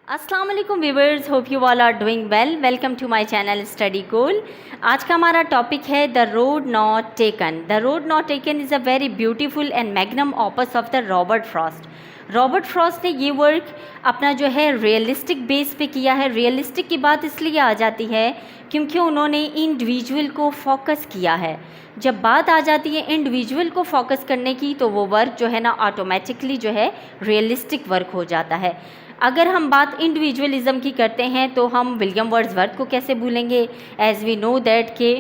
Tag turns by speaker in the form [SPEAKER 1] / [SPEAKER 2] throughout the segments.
[SPEAKER 1] अस्सलाम वालेकुम viewers, hope you all are doing well. Welcome to my channel study goal. आज का हमारा टॉपिक है the road not taken. The road not taken is a very beautiful and magnum opus of the Robert Frost. Robert Frost ने ये work अपना जो है realistic base पे किया है। रियलिस्टिक की बात इसलिए आ जाती है क्योंकि उन्होंने इंडिविजुअल को फोकस किया है। जब बात आ जाती है इंडिविजुअल को फोकस करने की तो वो वर्क जो है ना ऑटोमेटिकली जो है रियलिस्टिक वर्क हो जाता है। अगर हम बात इंडिविजुअलिज़म की करते हैं तो हम विलियम वर्ड्सवर्थ को कैसे भूलेंगे। एज़ वी नो दैट कि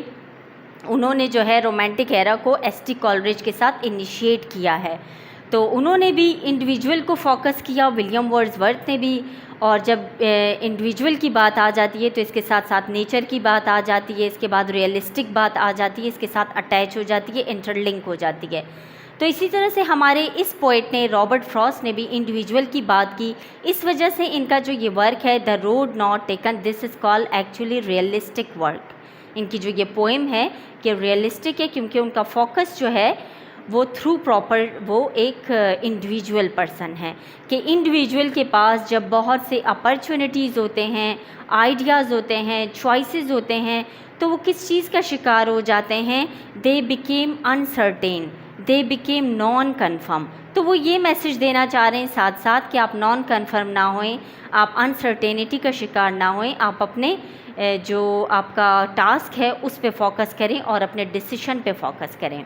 [SPEAKER 1] उन्होंने जो है रोमांटिक एरा को एस.टी. कॉलरिज के साथ इनिशिएट किया है, तो उन्होंने भी इंडिविजुअल को फोकस किया, विलियम वर्ड्सवर्थ ने भी। और जब इंडिविजुअल की बात आ जाती है तो इसके साथ साथ नेचर की बात आ जाती है, इसके बाद रियलिस्टिक बात आ जाती है, इसके साथ अटैच हो जाती है, इंटरलिंक हो जाती है। तो इसी तरह से हमारे इस पोइट ने, रॉबर्ट फ्रॉस्ट ने भी इंडिविजुअल की बात की। इस वजह से इनका जो ये वर्क है the road not taken, this is called actually realistic work. इनकी जो ये पोएम है कि रियलिस्टिक है क्योंकि उनका फोकस जो है वो थ्रू प्रॉपर वो एक इंडिविजुअल पर्सन है कि इंडिविजुअल के पास जब बहुत से अपॉर्चुनिटीज़ होते हैं, आइडियाज़ होते हैं, चॉइसेस होते हैं, तो वो किस चीज़ का शिकार हो जाते हैं, they became uncertain, they became non confirm. तो वो ये मैसेज देना चाह रहे हैं साथ साथ कि आप नॉन कन्फर्म ना होएं, आप अनसर्टेनिटी का शिकार ना होएं, आप अपने जो आपका टास्क है उस पे फोकस करें और अपने डिसीजन पे फोकस करें।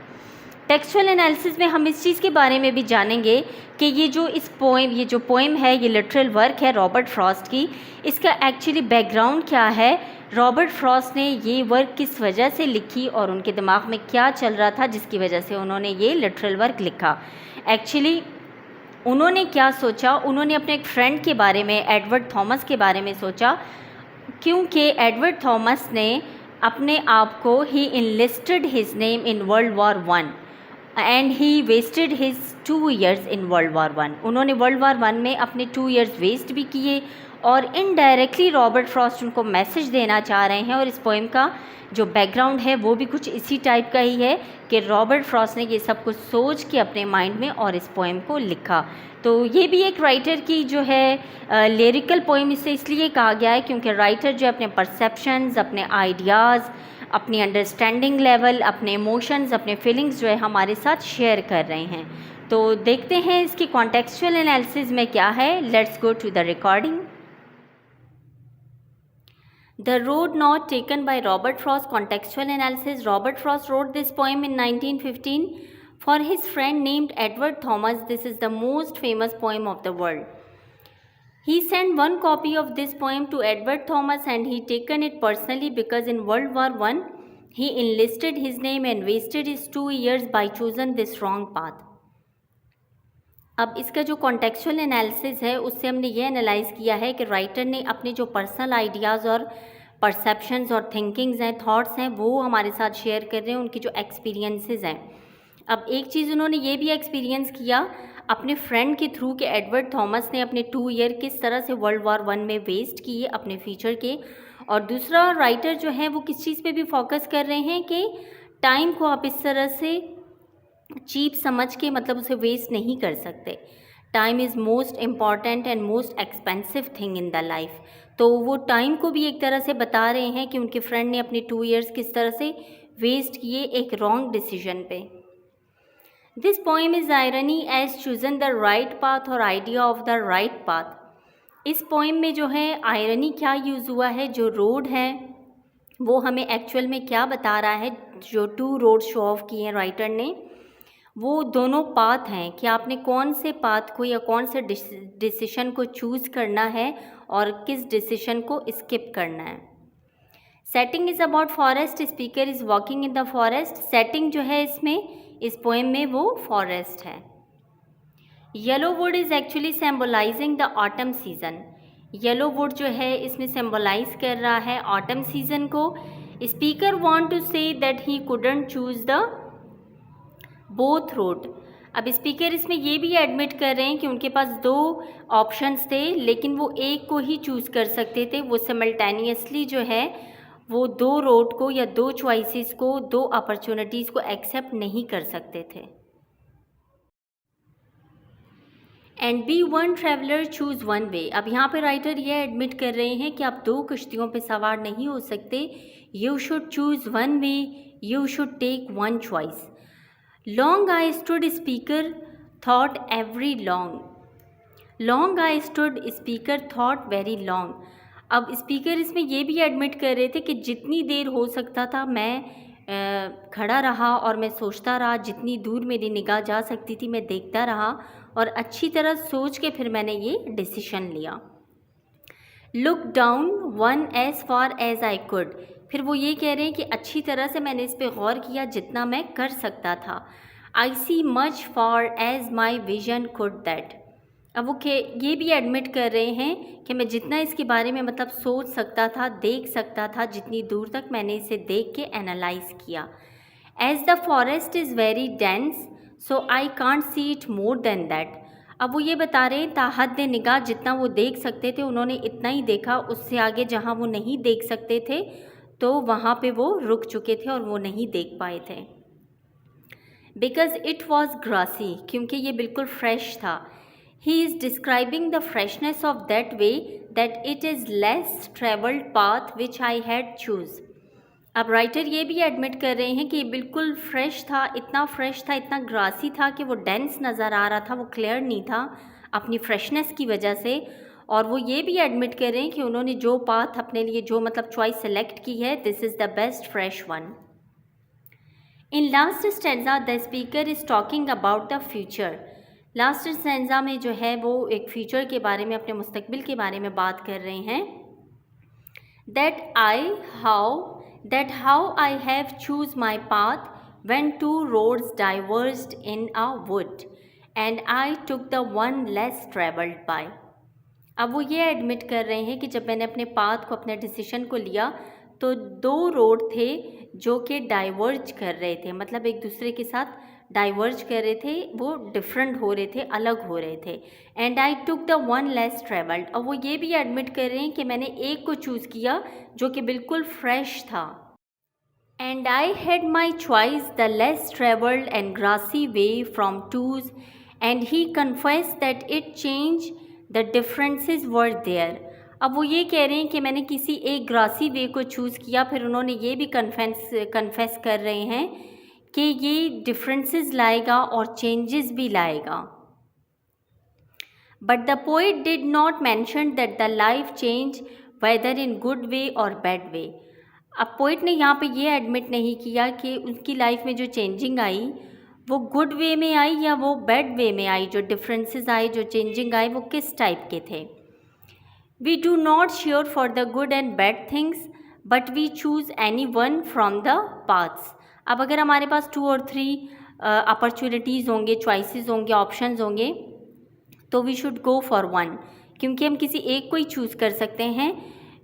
[SPEAKER 1] टेक्सचुअल एनालिसिस में हम इस चीज़ के बारे में भी जानेंगे कि ये जो पोएम है, ये लिटरल वर्क है रॉबर्ट फ्रॉस्ट की, इसका एक्चुअली बैकग्राउंड क्या है, रॉबर्ट फ्रॉस्ट ने ये वर्क किस वजह से लिखी और उनके दिमाग में क्या चल रहा था जिसकी वजह से उन्होंने ये लिटरल वर्क लिखा। एक्चुअली उन्होंने क्या सोचा, उन्होंने अपने एक फ्रेंड के बारे में, एडवर्ड थॉमस के बारे में सोचा, क्योंकि एडवर्ड थॉमस ने अपने आप को, he enlisted his name in World War one and he wasted his 2 years in World War one. उन्होंने वर्ल्ड वॉर वन में अपने 2 years वेस्ट भी किए और इनडायरेक्टली रॉबर्ट फ्रॉस्ट उनको मैसेज देना चाह रहे हैं। और इस पोएम का जो बैकग्राउंड है वो भी कुछ इसी टाइप का ही है कि रॉबर्ट फ्रॉस्ट ने ये सब कुछ सोच के अपने माइंड में और इस पोएम को लिखा। तो ये भी एक राइटर की जो है लिरिकल पोएम इसे इसलिए कहा गया है क्योंकि राइटर जो अपने परसेप्शंस, अपने आइडियाज़, अपनी अंडरस्टैंडिंग लेवल, अपने इमोशंस, अपने फीलिंग्स जो है हमारे साथ शेयर कर रहे हैं। तो देखते हैं इसकी कॉन्टेक्सचुअल एनालिसिस में क्या है। Let's go to the recording. The Road Not Taken by Robert Frost. Contextual analysis. Robert Frost wrote this poem in 1915 for his friend named Edward Thomas. This is the most famous poem of the world. He sent one copy of this poem to Edward Thomas and he taken it personally because in World War I he enlisted his name and wasted his 2 years by choosing this wrong path. अब इसका जो contextual analysis है उससे हमने ये analyse किया है कि राइटर ने अपने जो पर्सनल आइडियाज़ और परसेप्शंस और थिंकिंग्स हैं, थॉट्स हैं, वो हमारे साथ शेयर कर रहे हैं, उनकी जो एक्सपीरियंसेस हैं। अब एक चीज़ उन्होंने ये भी एक्सपीरियंस किया अपने फ्रेंड के थ्रू कि एडवर्ड थॉमस ने अपने 2 year किस तरह से वर्ल्ड वॉर वन में वेस्ट किए अपने फ्यूचर के। और दूसरा राइटर जो है वो किस चीज़ पे भी फोकस कर रहे हैं कि टाइम को आप इस तरह से चीप समझ के मतलब उसे वेस्ट नहीं कर सकते। Time is most important and most expensive thing in the life. तो वो टाइम को भी एक तरह से बता रहे हैं कि उनके फ्रेंड ने अपने 2 years किस तरह से वेस्ट किए एक रॉन्ग डिसीजन पे। This poem is irony as chosen the right path और idea of the right path. इस पोएम में जो है आयरनी क्या यूज़ हुआ है, जो रोड है वो हमें एक्चुअल में क्या बता रहा है। जो 2 रोड शो ऑफ किए हैं राइटर ने, वो दोनों पाथ हैं कि आपने कौन से पाथ को या कौन से डिसीशन को चूज़ करना है और किस डिसीशन को स्किप करना है। Setting is about forest, speaker is walking in the forest. Setting जो है इसमें, इस पोएम में वो फॉरेस्ट है। Yellow wood is actually symbolising the autumn season. Yellow wood जो है इसमें सिम्बलाइज कर रहा है ऑटम सीज़न को। Speaker want to say that he couldn't choose the both road. अब स्पीकर इसमें ये भी एडमिट कर रहे हैं कि उनके पास 2 ऑप्शंस थे लेकिन वो एक को ही चूज़ कर सकते थे। वो सिमल्टेनियसली जो है वो 2 रोड को या 2 चॉइसेस को, 2 अपॉर्चुनिटीज़ को एक्सेप्ट नहीं कर सकते थे। And be one traveller choose one way. अब यहाँ पे राइटर ये एडमिट कर रहे हैं कि आप दो कश्तियों पे सवार नहीं हो सकते। You should choose one way, you should take one choice. Long I stood speaker thought every long I stood speaker thought very long. अब स्पीकर इसमें ये भी एडमिट कर रहे थे कि जितनी देर हो सकता था मैं खड़ा रहा और मैं सोचता रहा, जितनी दूर मेरी निगाह जा सकती थी मैं देखता रहा और अच्छी तरह सोच के फिर मैंने ये डिसीशन लिया। Look down one as far as I could. फिर वो ये कह रहे हैं कि अच्छी तरह से मैंने इस पर गौर किया जितना मैं कर सकता था। I see much for as my vision could that. अब वो ये भी एडमिट कर रहे हैं कि मैं जितना इसके बारे में मतलब सोच सकता था, देख सकता था, जितनी दूर तक मैंने इसे देख के एनालाइज किया। As the forest is very dense so I can't see it more than that. अब वो ये बता रहे हैं ताहद निगाह जितना वो देख सकते थे उन्होंने इतना ही देखा, उससे आगे जहाँ वो नहीं देख सकते थे तो वहाँ पे वो रुक चुके थे और वो नहीं देख पाए थे। बिकॉज इट वॉज ग्रासी, क्योंकि ये बिल्कुल फ्रेश था। He is describing the freshness of that way that it is less traveled path which I had choose। अब राइटर ये भी एडमिट कर रहे हैं कि ये बिल्कुल फ्रेश था, इतना फ्रेश था, इतना ग्रासी था कि वो डेंस नज़र आ रहा था, वो क्लियर नहीं था अपनी फ्रेशनेस की वजह से। और वो ये भी एडमिट कर रहे हैं कि उन्होंने जो पाथ अपने लिए जो मतलब चॉइस सेलेक्ट की है, this is the best fresh one. In last stanza the speaker is talking about the future. Last stanza में जो है वो एक फ्यूचर के बारे में, अपने मुस्तकबिल के बारे में बात कर रहे हैं। That how I have choose my path when two roads diverged in a wood and I took the one less travelled by. अब वो ये एडमिट कर रहे हैं कि जब मैंने अपने पाथ को, अपने डिसीजन को लिया तो दो रोड थे जो कि डाइवर्ज कर रहे थे, मतलब एक दूसरे के साथ डाइवर्ज कर रहे थे, वो डिफरेंट हो रहे थे, अलग हो रहे थे। And I took the one less travelled. और वो ये भी एडमिट कर रहे हैं कि मैंने एक को चूज़ किया जो कि बिल्कुल फ्रेश था। And I had my choice the less travelled and grassy way from twos and he confess that it change the differences were there. अब वो ये कह रहे हैं कि मैंने किसी एक ग्रासी वे को चूज़ किया, फिर उन्होंने ये भी कन्फेस कर रहे हैं कि ये डिफरेंसेस लाएगा और चेंजेस भी लाएगा। But the poet did not mention that the life change whether in good way और बैड वे। अब पोइट ने यहाँ पे ये एडमिट नहीं किया कि उनकी लाइफ में जो चेंजिंग आई वो गुड वे में आई या वो बैड वे में आई, जो डिफरेंसेस आए, जो चेंजिंग आए वो किस टाइप के थे। We do not sure for the good and bad things but we choose any one from the paths. अब अगर हमारे पास 2 और 3 अपॉर्चुनिटीज़ होंगे, चॉइसेस होंगे, ऑप्शंस होंगे, तो we should go for one, क्योंकि हम किसी एक को ही चूज़ कर सकते हैं।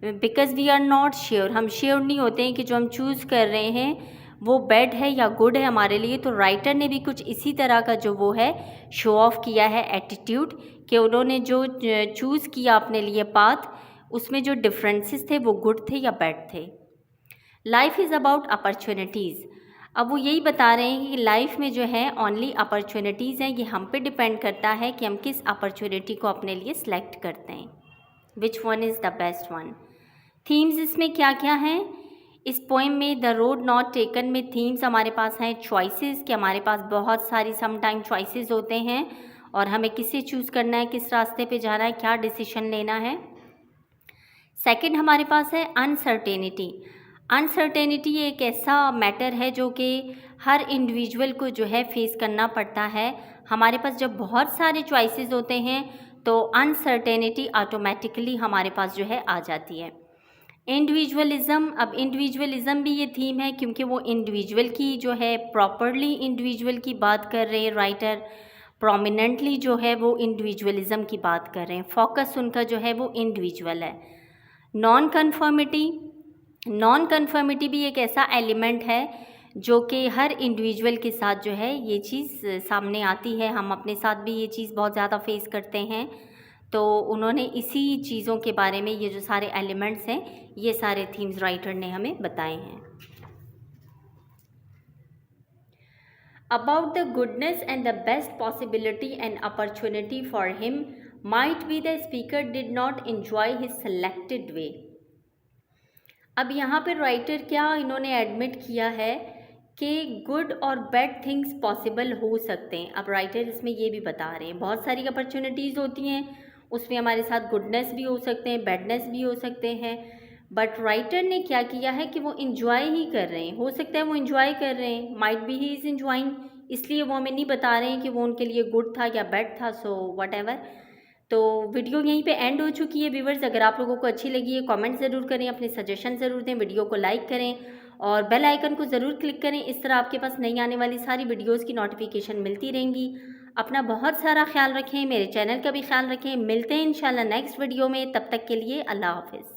[SPEAKER 1] Because we are not sure, हम श्योर नहीं होते हैं कि जो हम चूज़ कर रहे हैं वो बैड है या गुड है हमारे लिए। तो राइटर ने भी कुछ इसी तरह का जो वो है शो ऑफ किया है एटीट्यूड, कि उन्होंने जो चूज़ किया अपने लिए पाथ, उसमें जो डिफरेंसेस थे वो गुड थे या बैड थे। Life is about opportunities. अब वो यही बता रहे हैं कि लाइफ में जो है ओनली अपॉर्चुनिटीज़ हैं, ये हम पे डिपेंड करता है कि हम किस अपॉर्चुनिटी को अपने लिए सिलेक्ट करते हैं, which one is the best one. Themes इसमें क्या क्या हैं इस पोएम में? द रोड नॉट टेकन में थीम्स हमारे पास हैं चॉइसेस, कि हमारे पास बहुत सारी समटाइम चॉइसेस होते हैं और हमें किसे चूज़ करना है, किस रास्ते पे जाना है, क्या डिसीजन लेना है। सेकंड हमारे पास है अनसर्टेनिटी। अनसर्टेनिटी एक ऐसा मैटर है जो कि हर इंडिविजुअल को जो है फेस करना पड़ता है। हमारे पास जब बहुत सारे चॉइसेस होते हैं तो अनसर्टेनिटी ऑटोमेटिकली हमारे पास जो है आ जाती है। इंडिविजुअलिज़म, अब इंडिविजुअलिज़म भी ये थीम है क्योंकि वो इंडिविजुअल की जो है प्रॉपरली इंडिविजुअल की बात कर रहे हैं राइटर, प्रोमिनेंटली जो है वो इंडिविजुअलिज़म की बात कर रहे हैं, फोकस उनका जो है वो इंडिविजुअल है। नॉन कन्फर्मिटी भी एक ऐसा एलिमेंट है जो कि हर इंडिविजुअल के साथ जो है ये चीज़ सामने आती है, हम अपने साथ भी ये चीज़ बहुत ज़्यादा फेस करते हैं। तो उन्होंने इसी चीज़ों के बारे में, ये जो सारे एलिमेंट्स हैं, ये सारे थीम्स राइटर ने हमें बताए हैं। About the goodness and the best possibility and opportunity for him might be the speaker did not enjoy his selected way. अब यहाँ पर राइटर क्या इन्होंने एडमिट किया है कि गुड और बैड थिंग्स पॉसिबल हो सकते हैं। अब राइटर इसमें ये भी बता रहे हैं बहुत सारी अपॉर्चुनिटीज़ होती हैं, उसमें हमारे साथ गुडनेस भी हो सकते हैं, बैडनेस भी हो सकते हैं, बट राइटर ने क्या किया है कि वो इन्जॉय ही कर रहे हैं। हो सकता है वो इन्जॉय कर रहे हैं, might be he is enjoying, इसलिए वो हमें नहीं बता रहे हैं कि वो उनके लिए गुड था या बैड था, सो वट एवर। तो वीडियो यहीं पे एंड हो चुकी है व्यूवर्स। अगर आप लोगों को अच्छी लगी है कमेंट ज़रूर करें, अपने सजेशन ज़रूर दें, वीडियो को लाइक करें और बेल आइकन को ज़रूर क्लिक करें। इस तरह आपके पास नई आने वाली सारी वीडियोस की नोटिफिकेशन मिलती रहेंगी। अपना बहुत सारा ख्याल रखें, मेरे चैनल का भी ख्याल रखें। मिलते हैं इंशाल्लाह नेक्स्ट वीडियो में, तब तक के लिए अल्लाह हाफिज़।